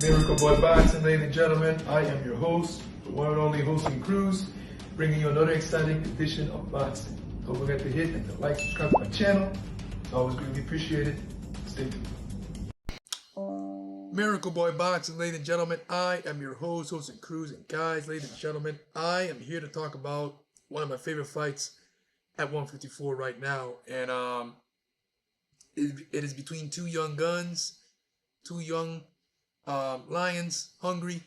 Miracle Boy Boxing, ladies and gentlemen. I am your host, the one and only Hosting Cruz, bringing you another exciting edition of boxing. Don't forget to hit and to like, subscribe to my channel. It's always greatly appreciated. Stay tuned. Miracle Boy Boxing, ladies and gentlemen. I am your host, Hosting Cruz, and guys, ladies and gentlemen, I am here to talk about one of my favorite fights at 154 right now, and it is between two young guns, two young lions, hungry,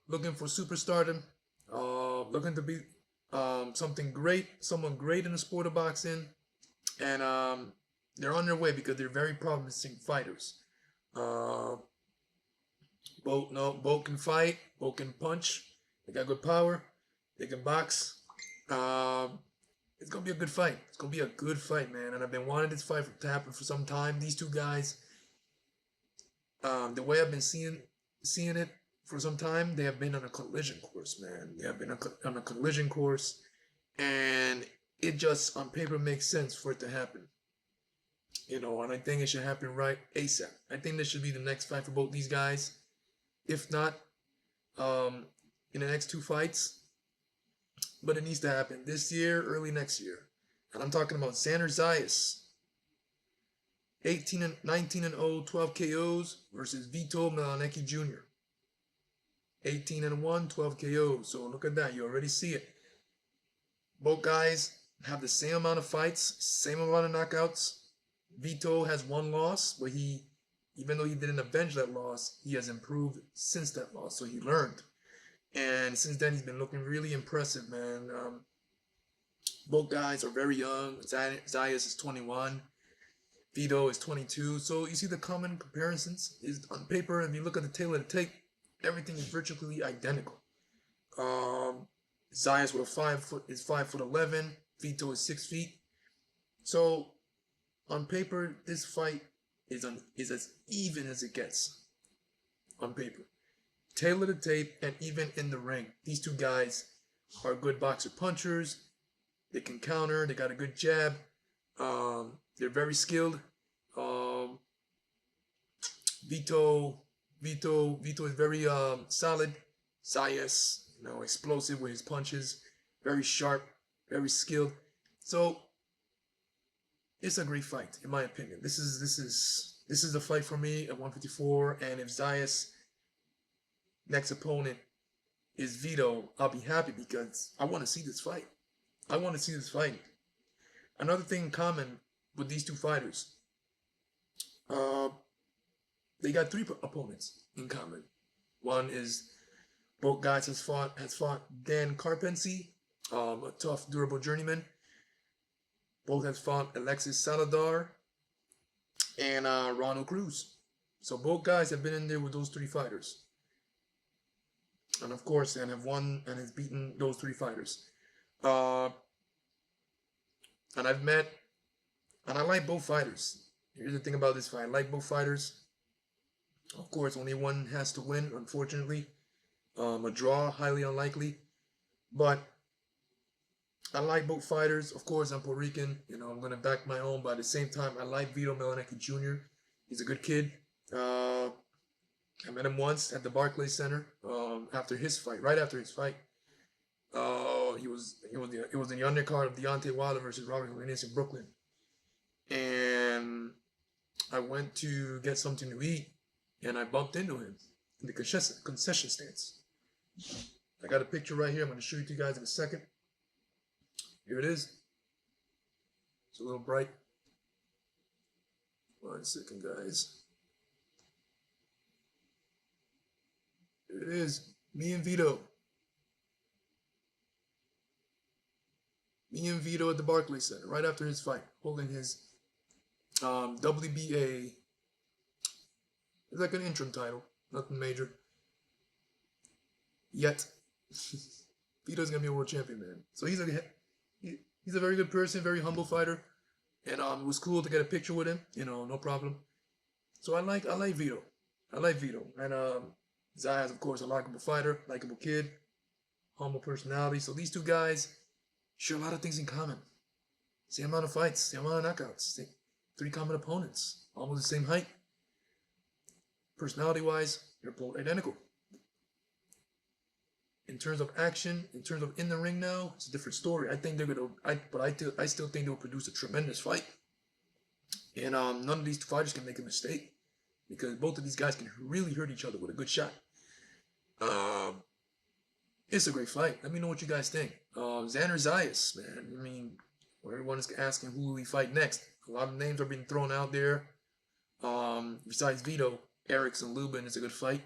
looking for superstardom, looking to be something great, someone great in the sport of boxing, and they're on their way because they're very promising fighters. Both can fight, both can punch. They got good power. They can box. It's gonna be a good fight. It's gonna be a good fight, man. And I've been wanting this fight to happen for some time. These two guys, the way I've been seeing it for some time, they have been on a collision course, man. They have been on a collision course, and it just on paper makes sense for it to happen. You know, and I think it should happen right ASAP. I think this should be the next fight for both these guys. If not, in the next two fights, but it needs to happen this year, early next year. And I'm talking about Xander Zayas, 19-0, 12 KOs versus Vito Mielnicki Jr. 18-1, 12 KOs. So look at that. You already see it. Both guys have the same amount of fights, same amount of knockouts. Vito has one loss, but even though he didn't avenge that loss, he has improved since that loss. So he learned. And since then, he's been looking really impressive, man. Both guys are very young. Zayas is 21. Vito is 22. So you see the common comparisons is on paper. If you look at the tail of the tape, everything is virtually identical. Zayas with is 5'11". Vito is 6 feet. So on paper, this fight is as even as it gets. On paper, tail of the tape, and even in the ring, these two guys are good boxer punchers. They can counter. They got a good jab. They're very skilled. Vito is very solid. Zayas, explosive with his punches, very sharp, very skilled. So it's a great fight, in my opinion. This is a fight for me at 154. And if Zayas' next opponent is Vito, I'll be happy because I want to see this fight. Another thing in common with these two fighters, they got three opponents in common. One is both guys has fought Dan Carpentier, a tough, durable journeyman. Both have fought Alexis Salazar and Ronald Cruz. So both guys have been in there with those three fighters. And of course, and have won and has beaten those three fighters. And I've met, and I like both fighters. Here's the thing about this fight. I like both fighters. Of course, only one has to win, unfortunately. A draw, highly unlikely. But I like both fighters. Of course, I'm Puerto Rican. I'm going to back my own. But at the same time, I like Vito Mielnicki Jr. He's a good kid. I met him once at the Barclays Center after his fight, right after his fight. It was in the undercard of Deontay Wilder versus Robert Jimenez in Brooklyn. And I went to get something to eat, and I bumped into him in the concession stands. I got a picture right here. I'm going to show you to you guys in a second. Here it is. It's a little bright. 1 second, guys. Here it is. Me and Vito. Me and Vito at the Barclays Center right after his fight, holding his WBA. It's like an interim title, nothing major. Yet, Vito's gonna be a world champion, man. So he's a very good person, very humble fighter, and it was cool to get a picture with him. No problem. So I like Vito. And Zayas, of course, a likable fighter, likable kid, humble personality. So these two guys share a lot of things in common. Same amount of fights, same amount of knockouts, three common opponents, almost the same height. Personality-wise, They're both identical. In terms of action, in terms of in the ring now, it's a different story. I think they're gonna, I still think they'll produce a tremendous fight. And none of these fighters can make a mistake because both of these guys can really hurt each other with a good shot. It's a great fight. Let me know what you guys think. Xander Zayas, man. I mean, everyone is asking who will he fight next. A lot of names are being thrown out there. Besides Vito, Erickson Lubin is a good fight.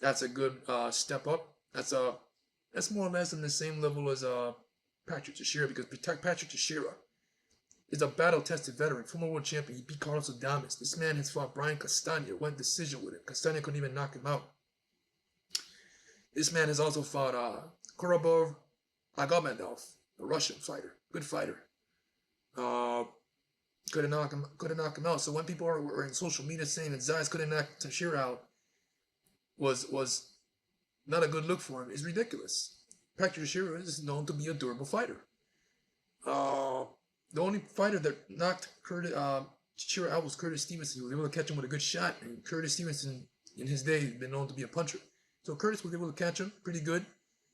That's a good step up. That's more or less on the same level as Patrick Teixeira, because Patrick Teixeira is a battle-tested veteran, former world champion. He beat Carlos Adames. This man has fought Brian Castagna, went decision with him. Castagna couldn't even knock him out. This man has also fought Korobov Agomedov, a Russian fighter, good fighter. Couldn't knock him out. So when people were in social media saying that Zayas couldn't knock Teixeira out was not a good look for him, is ridiculous. Patrick Teixeira is known to be a durable fighter. The only fighter that knocked Teixeira out was Curtis Stevenson. He was able to catch him with a good shot, and Curtis Stevenson in his day has been known to be a puncher. So Curtis was able to catch him pretty good,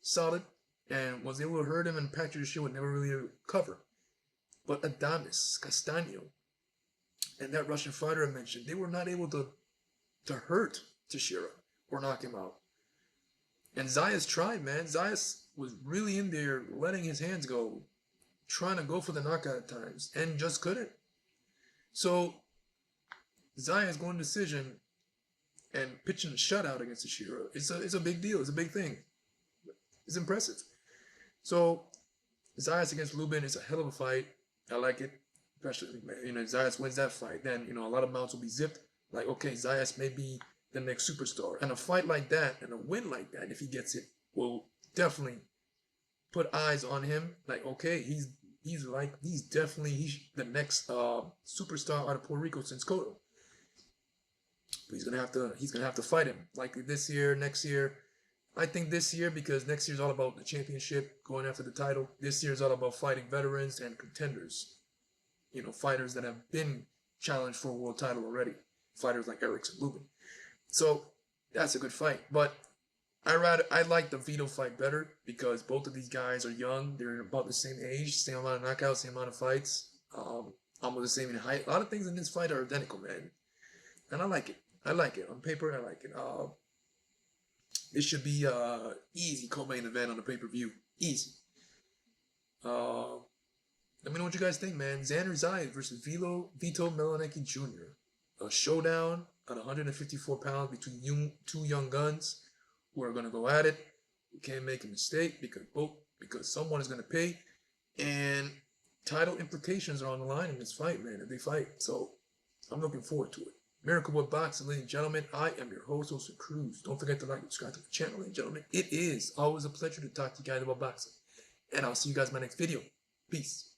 solid, and was able to hurt him, and Patrick Teixeira would never really cover. But Adames, Castagno, and that Russian fighter I mentioned, they were not able to hurt Teixeira or knock him out. And Zayas tried, man. Zayas was really in there, letting his hands go, trying to go for the knockout at times, and just couldn't. So Zayas going decision and pitching a shutout against Teixeira, it's a big deal. It's a big thing. It's impressive. So Zayas against Lubin is a hell of a fight. I like it. Especially, Zayas wins that fight, then, a lot of mouths will be zipped. Like, okay, Zayas may be the next superstar. And a fight like that, and a win like that, if he gets it, will definitely put eyes on him. Like, okay, he's definitely the next superstar out of Puerto Rico since Cotto. But he's gonna have to fight him, likely this year, next year. I think this year, because next year's all about the championship, going after the title. This year's all about fighting veterans and contenders. Fighters that have been challenged for a world title already. Fighters like Erickson Lubin. So that's a good fight. But I like the Vito fight better because both of these guys are young. They're about the same age, same amount of knockouts, same amount of fights. Almost the same in height. A lot of things in this fight are identical, man. And I like it. On paper, I like it. This should be easy co-main event on the pay-per-view. Easy. Let me know what you guys think, man. Xander Zayas versus Vito Mielnicki Jr. A showdown at 154 pounds between two young guns who are going to go at it. You can't make a mistake because someone is going to pay. And title implications are on the line in this fight, man, if they fight. So I'm looking forward to it. Miracle Boy Boxing, ladies and gentlemen. I am your host, Jose Cruz. Don't forget to like and subscribe to the channel, ladies and gentlemen. It is always a pleasure to talk to you guys about boxing. And I'll see you guys in my next video. Peace.